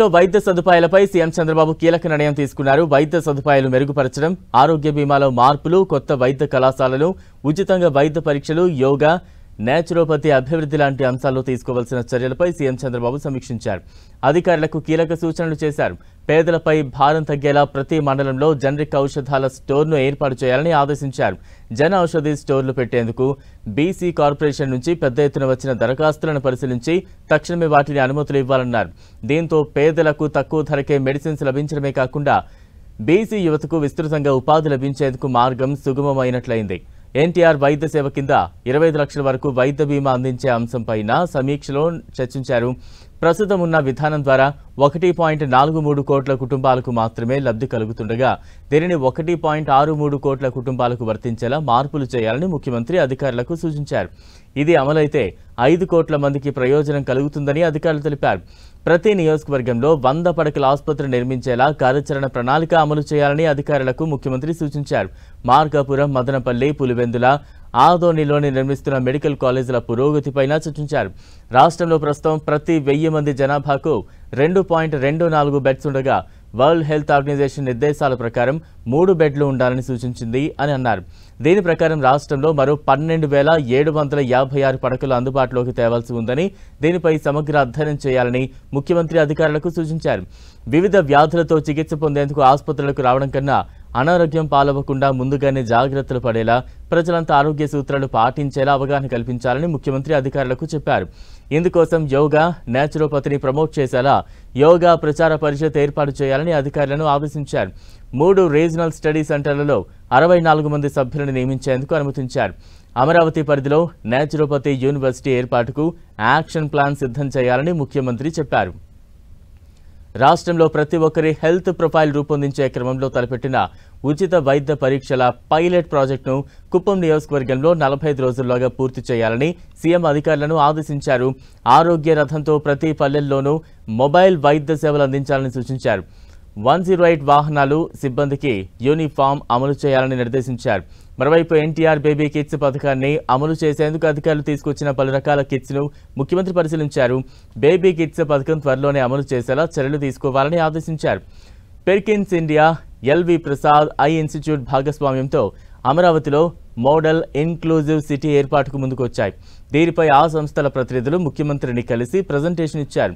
వైద్య సదుపాయాలపై సీఎం చంద్రబాబు కీలక నిర్ణయం తీసుకున్నారు. వైద్య సదుపాయాలు మెరుగుపరచడం, ఆరోగ్య బీమాలో మార్పులు, కొత్త వైద్య కళాశాలలు, ఉచితంగా వైద్య పరీక్షలు, యోగా, నేచురోపతి అభివృద్ధి లాంటి అంశాల్లో తీసుకోవాల్సిన చర్యలపై సీఎం చంద్రబాబు సమీక్షించారు. అధికారులకు కీలక సూచనలు చేశారు. పేదలపై భారం తగ్గేలా ప్రతి మండలంలో జనరిక్ ఔషధాల స్టోర్ను ఏర్పాటు చేయాలని ఆదేశించారు. జన ఔషధి స్టోర్లు పెట్టేందుకు బీసీ కార్పొరేషన్ నుంచి పెద్ద ఎత్తున వచ్చిన దరఖాస్తులను పరిశీలించి తక్షణమే వాటిని అనుమతులు ఇవ్వాలన్నారు. దీంతో పేదలకు తక్కువ ధరకే మెడిసిన్స్ లభించడమే కాకుండా బీసీ యువతకు విస్తృతంగా ఉపాధి లభించేందుకు మార్గం సుగమమైనట్లయింది. ఎన్టీఆర్ వైద్య సేవ కింద 25 లక్షల వరకు వైద్య బీమా అందించే అంశంపైన సమీక్షలో చర్చించారు. ప్రస్తుతం ఉన్న విధానం ద్వారా 1.43 కోట్ల కుటుంబాలకు మాత్రమే లబ్ధి కలుగుతుండగా దీనిని 1.63 కోట్ల కుటుంబాలకు వర్తించేలా మార్పులు చేయాలని ముఖ్యమంత్రి అధికారులకు సూచించారు. ఇది అమలైతే 5 కోట్ల మందికి ప్రయోజనం కలుగుతుందని అధికారులు తెలిపారు. ప్రతి నియోజకవర్గంలో 100 పడకల ఆసుపత్రి నిర్మించేలా కార్యాచరణ ప్రణాళిక అమలు చేయాలని అధికారులకు ముఖ్యమంత్రి సూచించారు. మార్కాపురం, మదనపల్లి, పులివెందుల, ఆదోనిలోని నిర్మిస్తున్న మెడికల్ కాలేజీల పురోగతిపైన చర్చించారు. రాష్ట్రంలో ప్రస్తుతం ప్రతి 1000 మంది జనాభాకు 2.24 బెడ్స్ ఉండగా వరల్డ్ హెల్త్ ఆర్గనైజేషన్ నిర్దేశాల ప్రకారం 3 బెడ్లు ఉండాలని సూచించింది అని అన్నారు. దీని ప్రకారం రాష్ట్రంలో మరో 12,756 పడకలు అందుబాటులోకి తేవాల్సి ఉందని, దీనిపై సమగ్ర అధ్యయనం చేయాలని ముఖ్యమంత్రి అధికారులకు సూచించారు. వివిధ వ్యాధులతో చికిత్స పొందేందుకు ఆసుపత్రులకు రావడం కన్నా అనారోగ్యం పాలవ్వకుండా ముందుగానే జాగ్రత్తలు పడేలా ప్రజలంతా ఆరోగ్య సూత్రాలు పాటించేలా అవగాహన కల్పించాలని ముఖ్యమంత్రి అధికారులకు చెప్పారు. ఇందుకోసం యోగా, నేచురోపతిని ప్రమోట్ చేసేలా యోగా ప్రచార పరిషత్ ఏర్పాటు చేయాలని అధికారులను ఆదేశించారు. 3 రీజనల్ స్టడీ సెంటర్లలో 64 మంది సభ్యులను నియమించేందుకు అనుమతించారు. అమరావతి పరిధిలో నేచురోపతి యూనివర్సిటీ ఏర్పాటుకు యాక్షన్ ప్లాన్ సిద్ధం చేయాలని ముఖ్యమంత్రి చెప్పారు. రాష్ట్రంలో ప్రతి ఒక్కరి హెల్త్ ప్రొఫైల్ రూపొందించే క్రమంలో తలపెట్టిన ఉచిత వైద్య పరీక్షల పైలట్ ప్రాజెక్టును కుప్పం నియోజకవర్గంలో 45 రోజుల్లోగా పూర్తి చేయాలని సీఎం అధికారులను ఆదేశించారు. ఆరోగ్య రథంతో ప్రతి పల్లెల్లోనూ మొబైల్ వైద్య సేవలు అందించాలని సూచించారు. 108 వాహనాలు, సిబ్బందికి యూనిఫామ్ అమలు చేయాలని నిర్దేశించారు. మరోవైపు ఎన్టీఆర్ బేబీ కిట్స్ పథకాన్ని అమలు చేసేందుకు అధికారులు తీసుకొచ్చిన పలు రకాల కిట్స్ను ముఖ్యమంత్రి పరిశీలించారు. బేబీ కిట్స్ పథకం త్వరలోనే అమలు చేసేలా చర్యలు తీసుకోవాలని ఆదేశించారు. Perkins India, LV Prasad eye institute భాగస్వామ్యంతో అమరావతిలో మోడల్ ఇన్క్లూజివ్ సిటీ ఏర్పాటుకు ముందుకొచ్చాయి. దీనిపై ఆ సంస్థల ప్రతినిధులు ముఖ్యమంత్రిని కలిసి ప్రజెంటేషన్ ఇచ్చారు.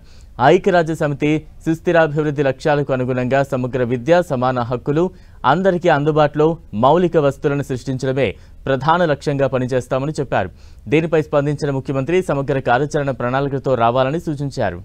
ఐక్యరాజ్య సమితి సుస్థిరాభివృద్ధి లక్ష్యాలకు అనుగుణంగా సమగ్ర విద్య, సమాన హక్కులు, అందరికీ అందుబాటులో మౌలిక వస్తువులను సృష్టించడమే ప్రధాన లక్ష్యంగా పనిచేస్తామని చెప్పారు. దీనిపై స్పందించిన ముఖ్యమంత్రి సమగ్ర కార్యాచరణ ప్రణాళికతో రావాలని సూచించారు.